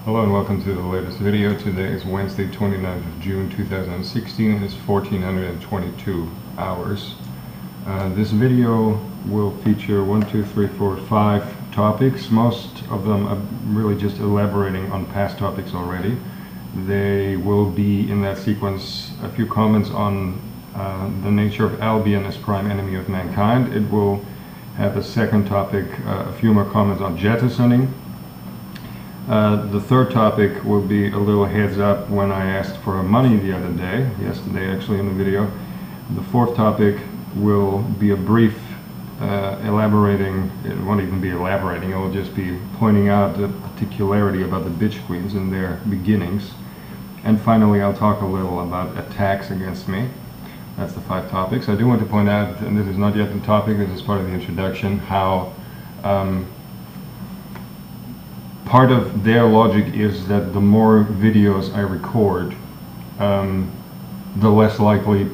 Hello and welcome to the latest video. Today is Wednesday, 29th of June 2016 and it's 1422 hours. This video will feature 5 topics. Most of them are really just elaborating on past topics already. They will be in that sequence a few comments on the nature of Albion as prime enemy of mankind. It will have a second topic, a few more comments on Jettisoning. The third topic will be a little heads up when I asked for money the other day, yesterday actually in the video. The fourth topic will be a brief elaborating, it won't even be elaborating, it will just be pointing out the particularity about the bitch queens and their beginnings. And finally I'll talk a little about attacks against me. That's the 5 topics. I do want to point out, and this is not yet the topic, this is part of the introduction, how part of their logic is that the more videos I record, the less likely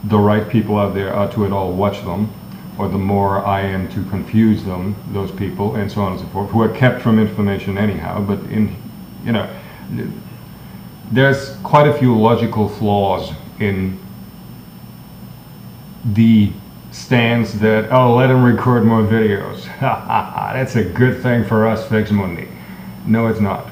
the right people out there are to at all watch them, or the more I am to confuse them, those people, and so on and so forth, who are kept from information anyhow. But there's quite a few logical flaws in the stance that, oh, let them record more videos. That's a good thing for us, Fix Mundi. No, it's not.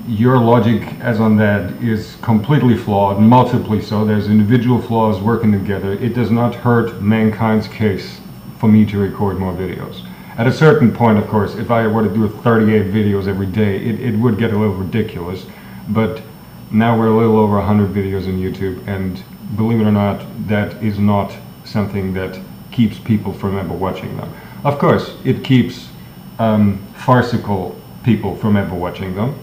Your logic as on that is completely flawed, multiply so. There's individual flaws working together. It does not hurt mankind's case for me to record more videos. At a certain point, of course, if I were to do 38 videos every day, it would get a little ridiculous. But now we're a little over 100 videos on YouTube, and believe it or not, that is not something that keeps people from ever watching them. Of course, it keeps farcical people from ever watching them.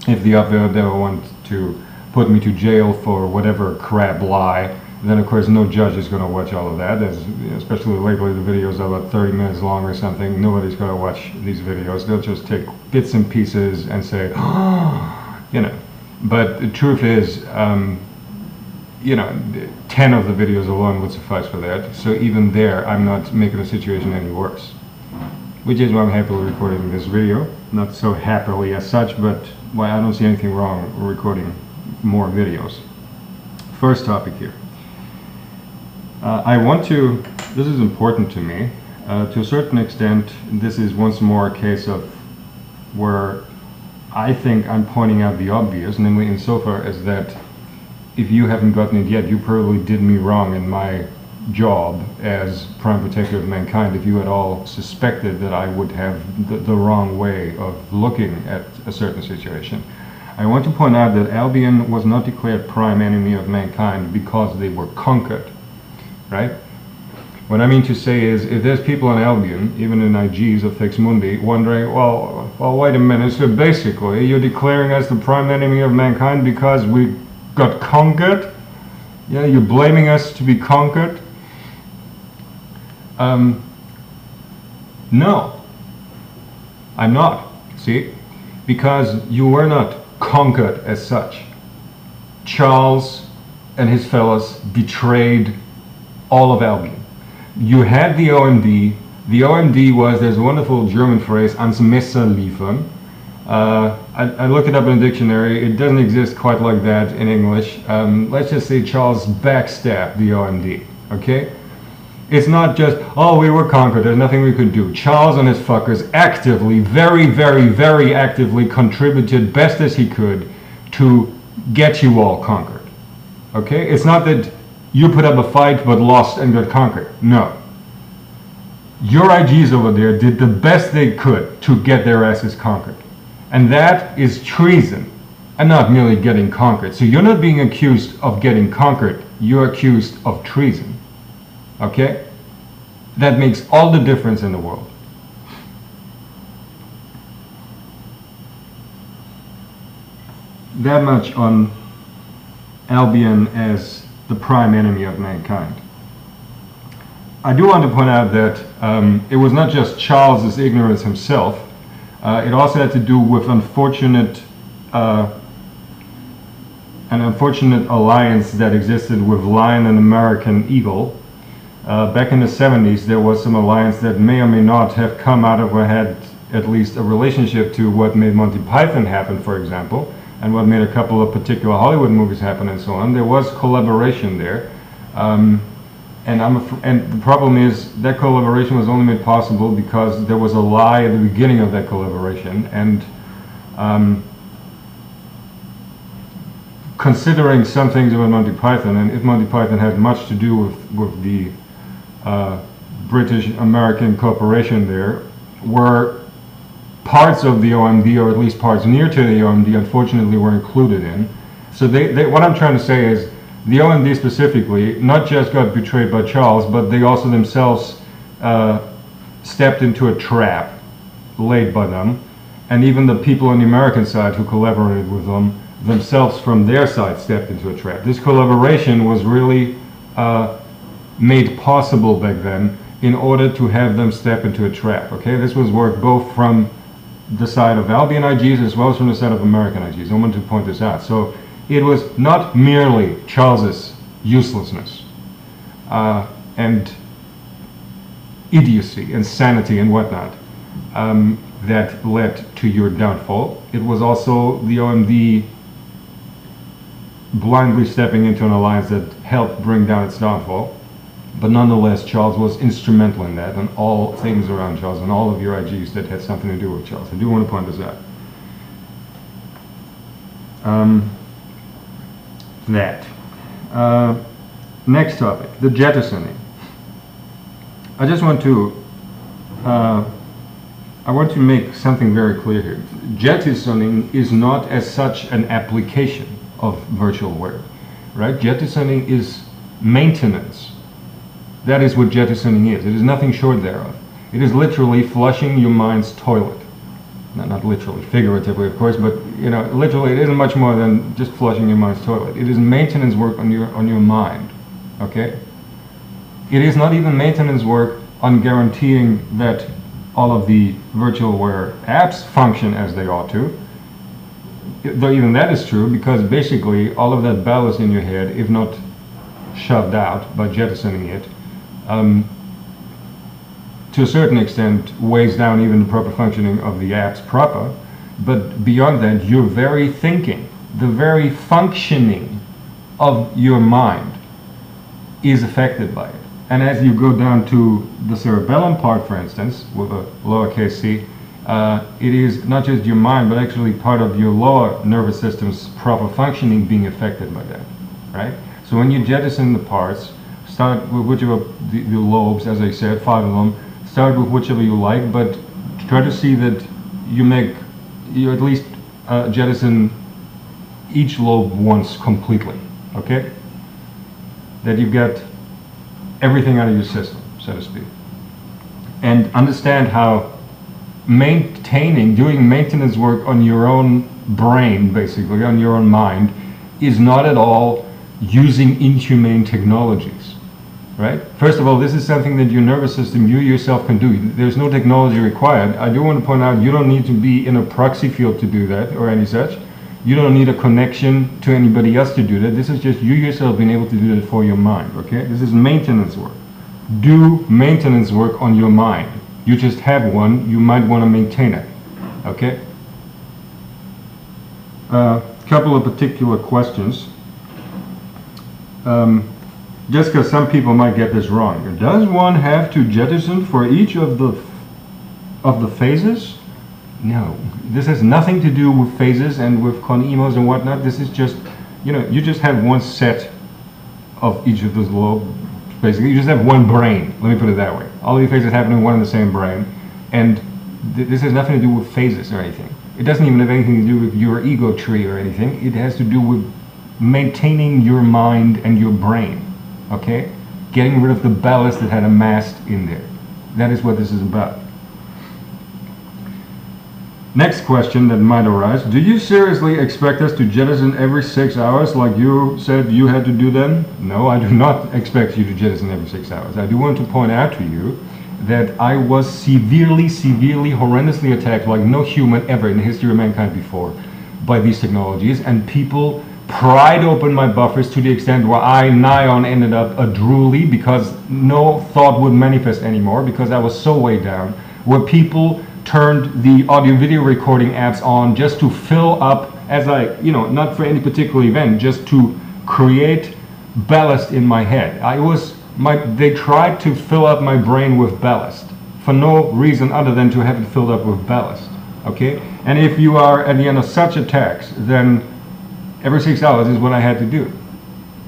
If the other want to put me to jail for whatever crap lie, then of course no judge is going to watch all of that. Especially lately the videos are about 30 minutes long or something. Nobody's going to watch these videos. They'll just take bits and pieces and say, oh, But the truth is, 10 of the videos alone would suffice for that. So even there, I'm not making the situation any worse. Which is why I'm happily recording this video. Not so happily as such, but why I don't see anything wrong with recording more videos. First topic here. This is important to me. To a certain extent, this is once more a case of where I think I'm pointing out the obvious, namely insofar as that if you haven't gotten it yet, you probably did me wrong in my job as prime protector of mankind if you at all suspected that I would have the wrong way of looking at a certain situation. I want to point out that Albion was not declared prime enemy of mankind because they were conquered, right? What I mean to say is, if there's people on Albion, even in IGs of Fix Mundi, wondering, well, wait a minute, so basically you're declaring us the prime enemy of mankind because we got conquered? Yeah, you're blaming us to be conquered? No, I'm not, see? Because you were not conquered as such. Charles and his fellows betrayed all of Albion. You had the OMD. The OMD was, there's a wonderful German phrase, ans Messer liefern. I looked it up in a dictionary. It doesn't exist quite like that in English. Let's just say Charles backstabbed the OMD, okay? It's not just, oh, we were conquered, there's nothing we could do. Charles and his fuckers actively, very, very, very actively contributed best as he could to get you all conquered, okay? It's not that you put up a fight but lost and got conquered. No. Your IGs over there did the best they could to get their asses conquered. And that is treason, and not merely getting conquered. So you're not being accused of getting conquered, you're accused of treason. Okay? That makes all the difference in the world. That much on Albion as the prime enemy of mankind. I do want to point out that it was not just Charles's ignorance himself. It also had to do with an unfortunate alliance that existed with Lion and American Eagle. Back in the 70s, there was some alliance that may or may not have come out of what had at least a relationship to what made Monty Python happen, for example, and what made a couple of particular Hollywood movies happen and so on. There was collaboration there. And the problem is that collaboration was only made possible because there was a lie at the beginning of that collaboration. And considering some things about Monty Python, and if Monty Python had much to do with the British-American cooperation, there were parts of the OMD, or at least parts near to the OMD, unfortunately were included in. So what I'm trying to say is, the OMD specifically not just got betrayed by Charles, but they also themselves stepped into a trap laid by them. And even the people on the American side who collaborated with them themselves from their side stepped into a trap. This collaboration was really made possible back then in order to have them step into a trap. Okay, this was work both from the side of Albion IGs as well as from the side of American IGs. I want to point this out. So it was not merely Charles's uselessness and idiocy, insanity and whatnot that led to your downfall. It was also the OMD blindly stepping into an alliance that helped bring down its downfall. But nonetheless, Charles was instrumental in that, and all things around Charles, and all of your IGs that had something to do with Charles. I do want to point this out. Next topic, the jettisoning. I just want to make something very clear here. Jettisoning is not as such an application of virtualware, right? Jettisoning is maintenance. That is what jettisoning is. It is nothing short thereof. It is literally flushing your mind's toilet. Not literally, figuratively, of course, but you know, literally, it isn't much more than just flushing your mind's toilet. It is maintenance work on your mind. Okay? It is not even maintenance work on guaranteeing that all of the virtualware apps function as they ought to. Though even that is true, because basically all of that ballast in your head, if not shoved out by jettisoning it, to a certain extent weighs down even the proper functioning of the apps proper. But beyond that, your very thinking, the very functioning of your mind is affected by it. And as you go down to the cerebellum part, for instance, with a lowercase c, it is not just your mind, but actually part of your lower nervous system's proper functioning being affected by that, right? So when you jettison the parts, start with whichever the lobes, as I said, 5 of them, start with whichever you like, but try to see that you at least jettison each lobe once completely, okay? That you've got everything out of your system, so to speak. And understand how doing maintenance work on your own brain, basically, on your own mind, is not at all using inhumane technologies, right? First of all, this is something that your nervous system, you yourself can do. There's no technology required. I do want to point out, you don't need to be in a proxy field to do that, or any such. You don't need a connection to anybody else to do that. This is just you yourself being able to do that for your mind, okay? This is maintenance work. Do maintenance work on your mind. You just have one, you might want to maintain it, okay? Couple of particular questions. Just because some people might get this wrong. Does one have to jettison for each of the phases? No. This has nothing to do with phases and with con-emos and whatnot. This is just, you know, you just have one set of each of those lobes. Basically, you just have one brain. Let me put it that way. All of your phases happen in one and the same brain. And this has nothing to do with phases or anything. It doesn't even have anything to do with your ego tree or anything. It has to do with maintaining your mind and your brain. Okay? Getting rid of the ballast that had amassed in there. That is what this is about. Next question that might arise. Do you seriously expect us to jettison every 6 hours like you said you had to do then? No, I do not expect you to jettison every 6 hours. I do want to point out to you that I was severely, horrendously attacked like no human ever in the history of mankind before by these technologies, and people pried open my buffers to the extent where I nigh on ended up a drooly because no thought would manifest anymore because I was so way down, where people turned the audio video recording apps on just to fill up, as I, not for any particular event, just to create ballast in my head. They tried to fill up my brain with ballast for no reason other than to have it filled up with ballast. Okay? And if you are at the end of such attacks, then every 6 hours is what I had to do,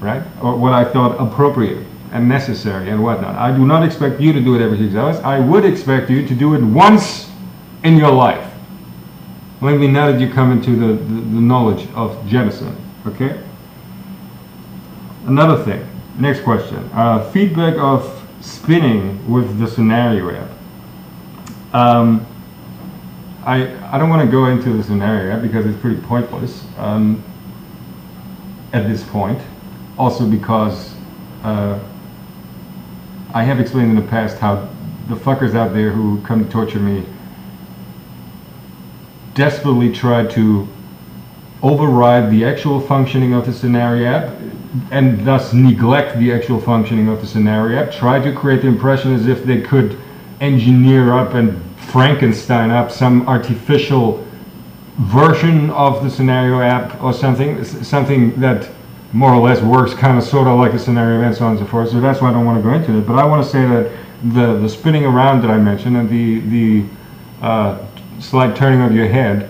right? Or what I thought appropriate and necessary and whatnot. I do not expect you to do it every 6 hours. I would expect you to do it once in your life. Maybe now that you come into the knowledge of jettison. Okay? Another thing. Next question. Feedback of spinning with the scenario app. I don't want to go into the scenario app because it's pretty pointless at this point. Also because I have explained in the past how the fuckers out there who come to torture me desperately try to override the actual functioning of the scenario app and thus neglect the actual functioning of the scenario app, try to create the impression as if they could engineer up and Frankenstein up some artificial version of the scenario app or something that more or less works kind of sort of like a scenario app and so on and so forth. So that's why I don't want to go into it. But I want to say that the spinning around that I mentioned and the slight turning of your head,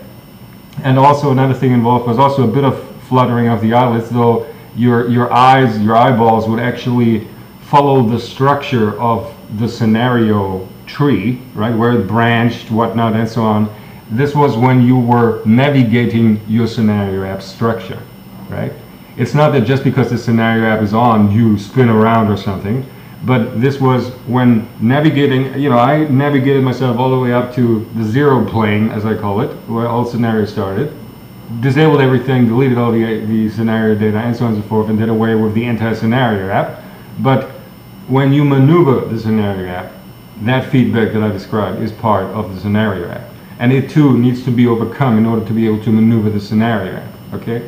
and also another thing involved was also a bit of fluttering of the eyelids, though your eyeballs would actually follow the structure of the scenario tree, right, where it branched, whatnot, and so on. This was when you were navigating your scenario app structure, right? It's not that just because the scenario app is on, you spin around or something, but this was when navigating, I navigated myself all the way up to the zero plane, as I call it, where all scenarios started, disabled everything, deleted all the scenario data, and so on and so forth, and did away with the entire scenario app. But when you maneuver the scenario app, that feedback that I described is part of the scenario app. And it too needs to be overcome in order to be able to maneuver the scenario app, okay?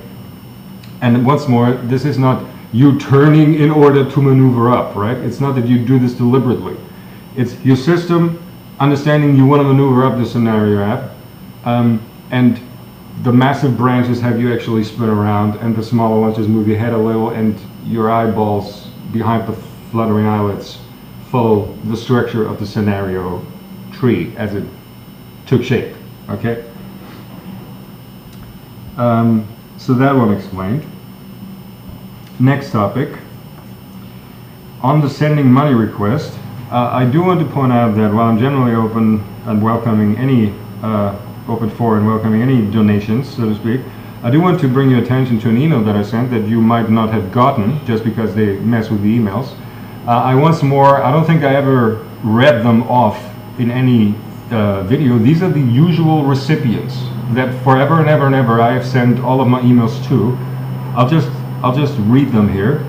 And once more, this is not you turning in order to maneuver up, right? It's not that you do this deliberately. It's your system understanding you want to maneuver up the scenario app, and the massive branches have you actually spin around, and the smaller ones just move your head a little, and your eyeballs behind the fluttering eyelids follow the structure of the scenario tree as it took shape, okay? So that one explained. Next topic. On the sending money request, I do want to point out that while I'm generally open and welcoming any welcoming any donations, so to speak, I do want to bring your attention to an email that I sent that you might not have gotten just because they mess with the emails. I don't think I ever read them off in any video. These are the usual recipients that forever and ever and ever I have sent all of my emails to. I'll just read them here.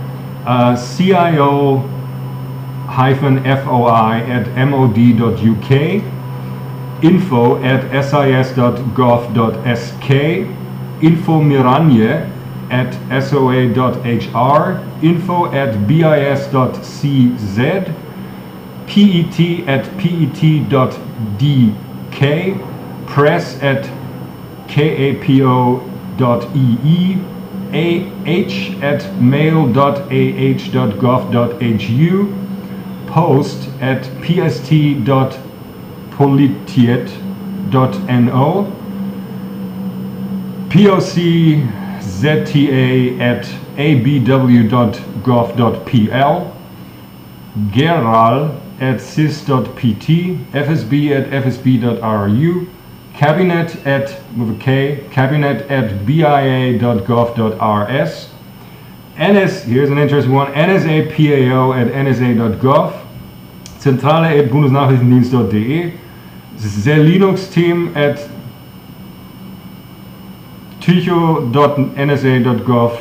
CIO-FOI@mod.uk, info@sis.gov.sk, infomiranje@soa.hr, info@bis.cz, pet@pet.dk, press@kapo.ee, ah@mail.ah.gov.hu, post@pst.politiet.no, poczta@abw.gov.pl, geral@cis.pt, fsb@fsb.ru, cabinet@bia.gov.rs, here's an interesting one, nsapao@nsa.gov, zentrale@bundesnachrichtendienst.de, Linux-team@tycho.nsa.gov.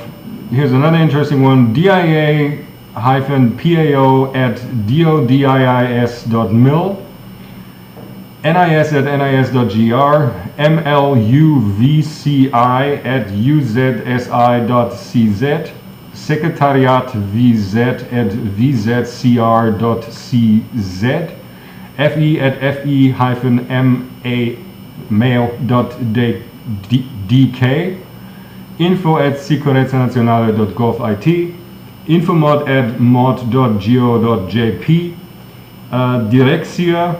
Here's another interesting one, dia-pao@dodiis.mil, nis@nis.gr, mluvci@uzsi.cz, secretariatvz@vzcr.cz, fe@fe-mail.dk, info@sicurezzaNazionale.gov.it, infomod@mod.go.jp, Direxia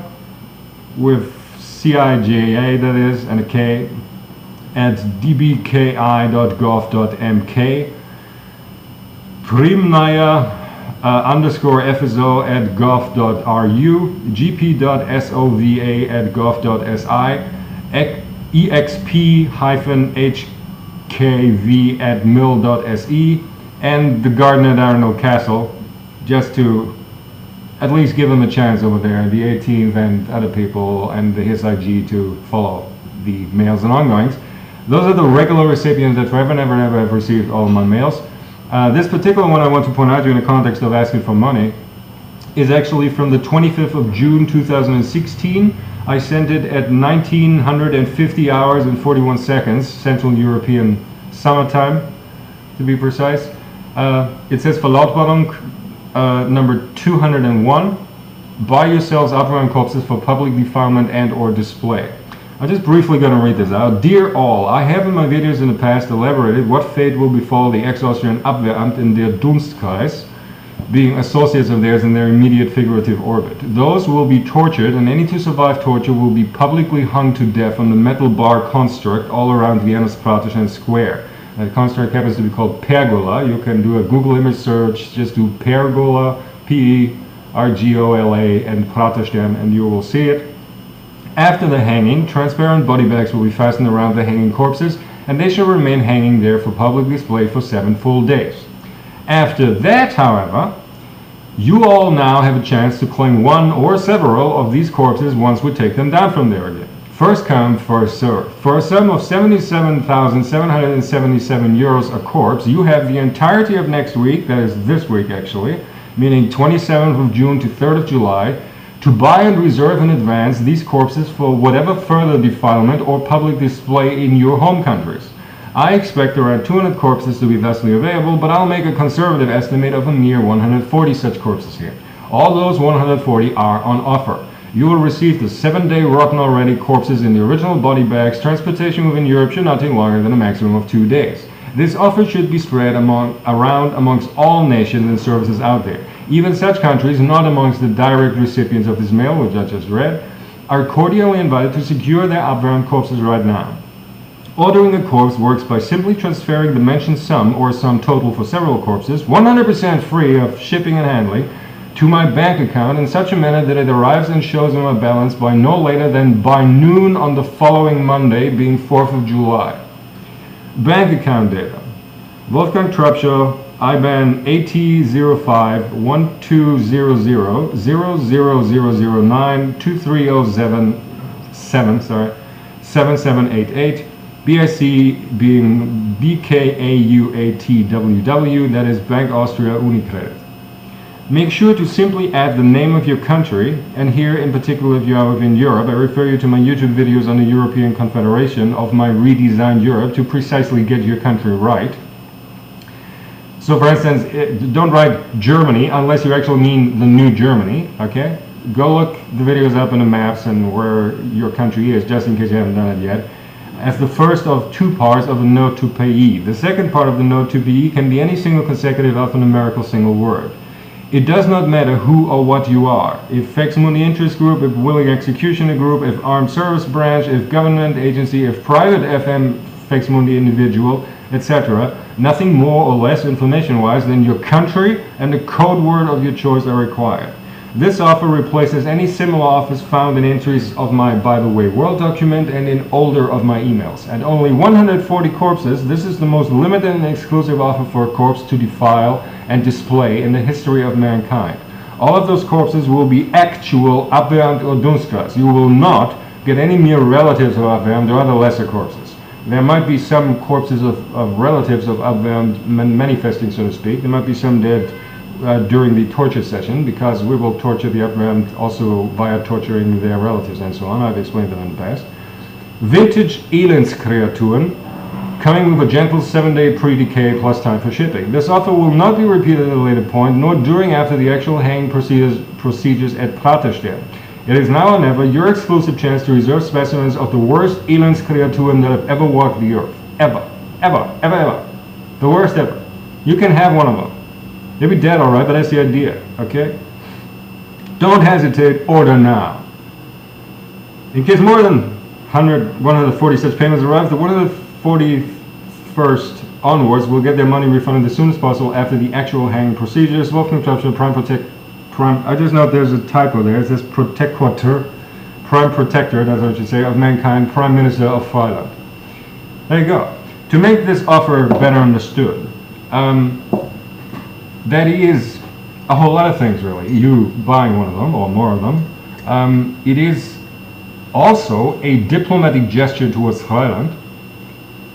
with CIJA, that is, and a K, at dbki.gov.mk, Primnaya _FSO at gov.ru, gp.sova@gov.si, exp-hkv at mil.se, and the garden at Arundel Castle, just to at least give them a chance over there, the 18th, and other people, and his IG to follow the mails and ongoings. Those are the regular recipients that forever, never, never have received all of my mails. This particular one I want to point out to you in the context of asking for money is actually from the 25th of June 2016. I sent it at 1950 hours and 41 seconds, Central European summertime, to be precise. It says Verlautbarung number 201, buy yourselves Abraham corpses for public defilement and or display. I'm just briefly going to read this out. Dear all, I have in my videos in the past elaborated what fate will befall the ex-Austrian Abwehramt in their Dunstkreis, being associates of theirs in their immediate figurative orbit. Those will be tortured, and any to survive torture will be publicly hung to death on the metal bar construct all around Vienna's Praterschen Square. That construct happens to be called pergola. You can do a Google image search, just do pergola, P-E-R-G-O-L-A, and Praterstern, and you will see it. After the hanging, transparent body bags will be fastened around the hanging corpses, and they shall remain hanging there for public display for 7 full days. After that, however, you all now have a chance to claim one or several of these corpses once we take them down from there again. First come, first serve. For a sum of 77,777 euros a corpse, you have the entirety of next week, that is this week actually, meaning 27th of June to 3rd of July, to buy and reserve in advance these corpses for whatever further defilement or public display in your home countries. I expect around 200 corpses to be thusly available, but I'll make a conservative estimate of a mere 140 such corpses here. All those 140 are on offer. You will receive the 7-day rotten already corpses in the original body bags. Transportation within Europe should not take longer than a maximum of 2 days. This offer should be spread around amongst all nations and services out there. Even such countries not amongst the direct recipients of this mail, which I just read, are cordially invited to secure their Abwehrraum corpses right now. Ordering a corpse works by simply transferring the mentioned sum, or sum total for several corpses, 100% free of shipping and handling, to my bank account in such a manner that it arrives and shows in my balance by no later than by noon on the following Monday, being 4th of July. Bank account data: Wolfgang Trubscher, IBAN AT05012000923077788, BIC being BKAUATWW, that is Bank Austria Unicredit. Make sure to simply add the name of your country, and here in particular if you are within Europe, I refer you to my YouTube videos on the European Confederation of my redesigned Europe to precisely get your country right. So for instance, don't write Germany unless you actually mean the new Germany, okay? Go look the videos up in the maps and where your country is, just in case you haven't done it yet, as the first of 2 parts of the note to pays. The second part of the note to pays can be any single consecutive alphanumerical single word. It does not matter who or what you are. If Fex Mundi Interest Group, if Willing Executioner Group, if Armed Service Branch, if Government Agency, if Private FM Fex Mundi Individual, etc. Nothing more or less information-wise than your country and the code word of your choice are required. This offer replaces any similar offers found in entries of my By the Way World document and in older of my emails. At only 140 corpses, this is the most limited and exclusive offer for a corpse to defile and display in the history of mankind. All of those corpses will be actual Abwehrraum or Dunstkreis. You will not get any mere relatives of Abwehrraum or other lesser corpses. There might be some corpses of relatives of Abwehrraum manifesting, so to speak. There might be some dead during the torture session, because we will torture the Abwehrraum also via torturing their relatives and so on. I've explained that in the past. Vintage Elendskreaturen, coming with a gentle 7-day pre-decay plus time for shipping. This offer will not be repeated at a later point, nor during after the actual hanging procedures at Praterstern. It is now or never your exclusive chance to reserve specimens of the worst Elendskreaturen that have ever walked the earth. Ever. Ever. Ever, ever. The worst ever. You can have one of them. They'll be dead, alright, but that's the idea, okay? Don't hesitate, order now. In case more than 140 such payments arrive, the 141st onwards will get their money refunded as soon as possible after the actual hanging procedures. Wolfgang Prime I just note there's a typo there. It says Protector, Prime Protector, that's what you say, of mankind, Prime Minister of Thailand. There you go. To make this offer better understood, that is a whole lot of things, really. You buying one of them, or more of them. It is also a diplomatic gesture towards Thailand,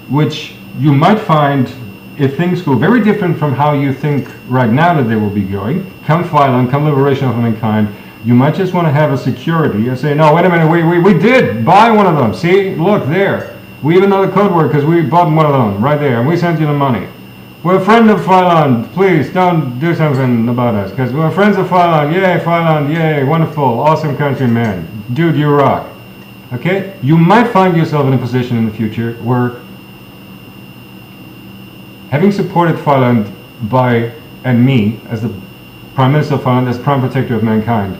which you might find, if things go very different from how you think right now that they will be going, come Thailand, come liberation of mankind, you might just want to have a security and say, no, wait a minute, we did buy one of them. See, look there. We even know the code word because we bought one of them right there, and we sent you the money. We're a friend of Thailand. Please don't do something about us, because we're friends of Thailand. Yay, wonderful, awesome country, man. Dude, you rock. Okay? You might find yourself in a position in the future where, having supported Thailand and me as the Prime Minister of Thailand, as Prime Protector of mankind,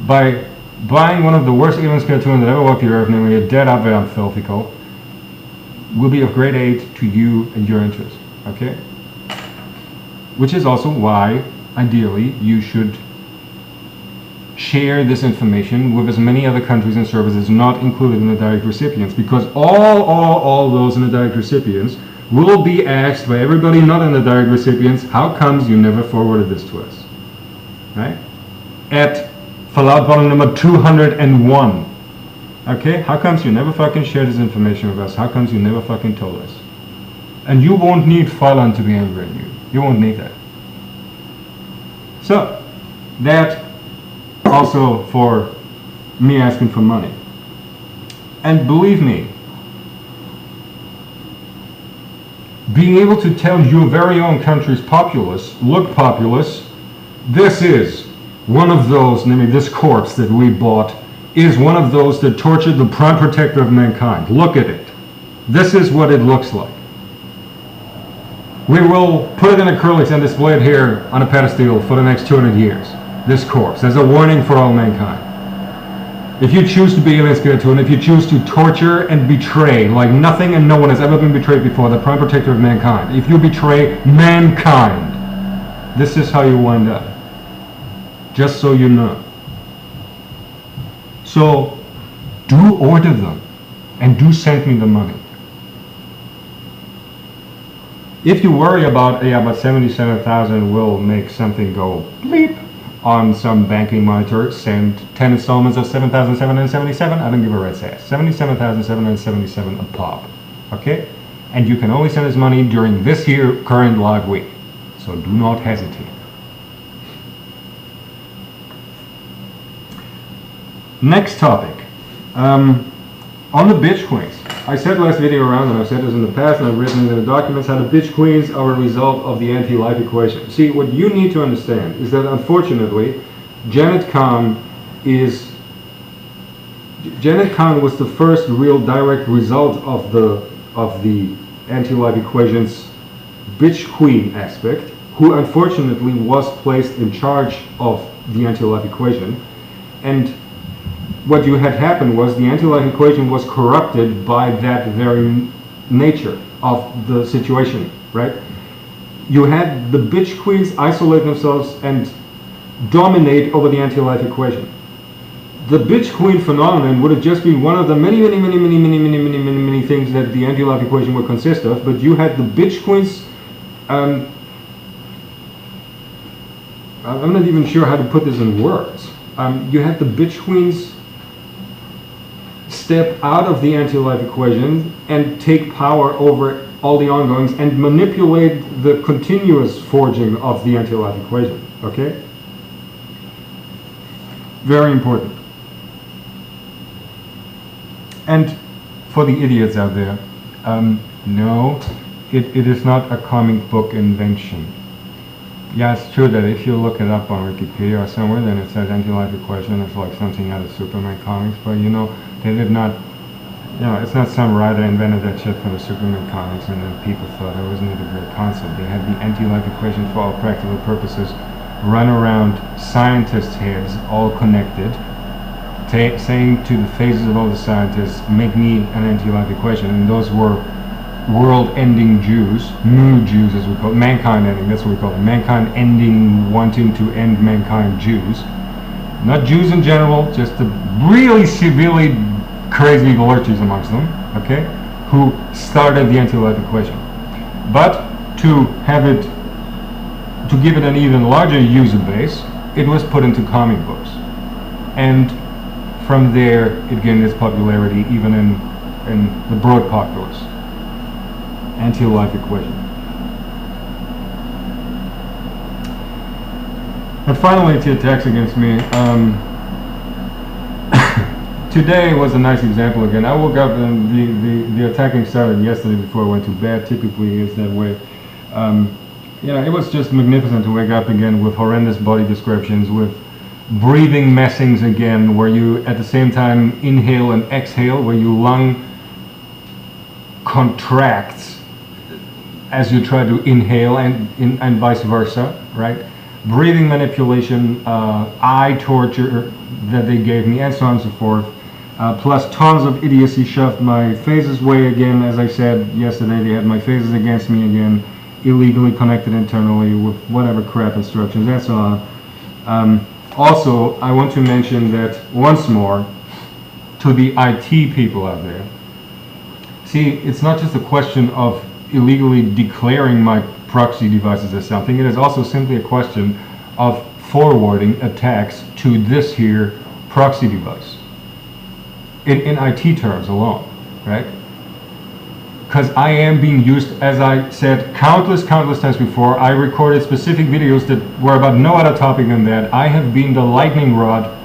by buying one of the worst Elendskreaturen that ever walked the earth, namely a dead Abwehrpfältikel, will be of great aid to you and your interests. Okay? Which is also why, ideally, you should share this information with as many other countries and services not included in the direct recipients, because all those in the direct recipients will be asked by everybody not in the direct recipients, how comes you never forwarded this to us? Right? At Verlautbarung number 201. Okay? How comes you never fucking shared this information with us? How comes you never fucking told us? And you won't need Thailand to be angry at you. You won't need that. So, that also for me asking for money. And believe me, being able to tell your very own country's populace, look populace, this is one of those, namely this corpse that we bought, is one of those that tortured the Prime Protector of mankind. Look at it. This is what it looks like. We will put it in acrylics and display it here on a pedestal for the next 200 years. This corpse, as a warning for all mankind. If you choose to be Elendskreaturen, if you choose to torture and betray like nothing and no one has ever been betrayed before, the Prime Protector of mankind, if you betray mankind, this is how you wind up. Just so you know. So, do order them and do send me the money. If you worry about, but 77,000 will make something go bleep on some banking monitor, send 10 installments of 7,777, I don't give a rat's ass. 77,777 a pop, okay? And you can only send us money during this here current live week. So do not hesitate. Next topic. On the bitch queens. I said last video around, and I've said this in the past, and I've written in the documents, how the bitch queens are a result of the anti-life equation. See, what you need to understand is that unfortunately, Janet Kahn was the first real direct result of the anti-life equation's bitch queen aspect, who unfortunately was placed in charge of the anti-life equation. And what you had happened was the anti-life equation was corrupted by that very nature of the situation, right? You had the bitch queens isolate themselves and dominate over the anti-life equation. The bitch queen phenomenon would have just been one of the many things that the anti-life equation would consist of, but you had the bitch queens, I'm not even sure how to put this in words. You had the bitch queens step out of the anti-life equation and take power over all the ongoings and manipulate the continuous forging of the anti-life equation, okay? Very important. And for the idiots out there, no, it is not a comic book invention. Yeah, it's true that if you look it up on Wikipedia or somewhere, then it says anti-life equation is like something out of Superman comics, but you know, they did not, you know, it's not some writer invented that shit from the Superman comics and then people thought it wasn't even a great concept. They had the anti-life equation for all practical purposes run around scientists' heads, all connected, saying to the faces of all the scientists, make me an anti-life equation, and those were world-ending Jews, new Jews as we call it, mankind-ending, that's what we call it, mankind-ending, wanting to end mankind Jews. Not Jews in general, just the really severely crazy lurches amongst them, okay, who started the anti-life equation. But to have it, to give it an even larger user base, it was put into comic books. And from there, it gained its popularity even in the broad populace. Anti-life equation. And finally, to attacks against me. Today was a nice example again. I woke up and the attacking started yesterday before I went to bed. Typically, it's that way. You know, it was just magnificent to wake up again with horrendous body descriptions, with breathing messings again, where you at the same time inhale and exhale, where your lung contracts as you try to inhale and vice versa, right? Breathing manipulation, eye torture that they gave me, and so on and so forth. Plus tons of idiocy shoved my phases way again. As I said yesterday, they had my phases against me again, illegally connected internally with whatever crap instructions and so on. Also, I want to mention that once more to the IT people out there. See, it's not just a question of illegally declaring my proxy devices as something. It is also simply a question of forwarding attacks to this here proxy device. In IT terms alone, right? Because I am being used, as I said countless times before. I recorded specific videos that were about no other topic than that. I have been the lightning rod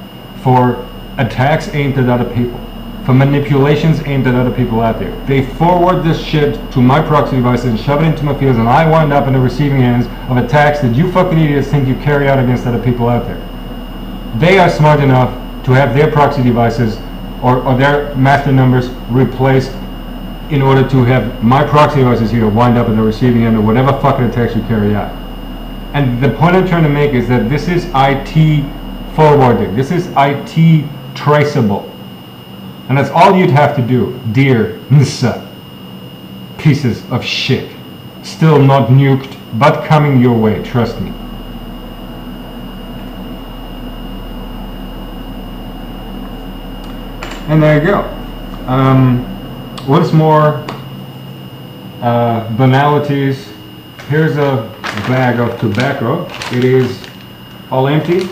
for attacks aimed at other people, for manipulations aimed at other people out there. They forward this shit to my proxy devices and shove it into my fields, and I wind up in the receiving ends of attacks that you fucking idiots think you carry out against other people out there. They are smart enough to have their proxy devices or their master numbers replaced in order to have my proxy devices here wind up at the receiving end of whatever fucking attacks you carry out. And the point I'm trying to make is that this is IT forwarding. This is IT traceable. And that's all you'd have to do, dear Nsa pieces of shit. Still not nuked, but coming your way, trust me. And there you go. Once more, banalities. Here's a bag of tobacco. It is all empty.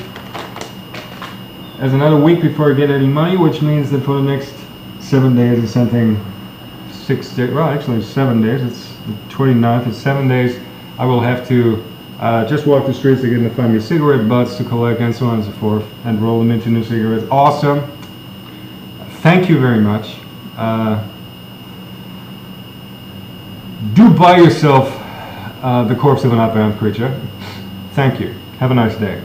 There's another week before I get any money, which means that for the next 7 days or something, 6 days, well actually 7 days, it's the 29th, it's 7 days, I will have to just walk the streets again to find me cigarette butts to collect and so on and so forth, and roll them into new cigarettes. Awesome. Thank you very much. Do buy yourself the corpse of an outbound creature. Thank you. Have a nice day.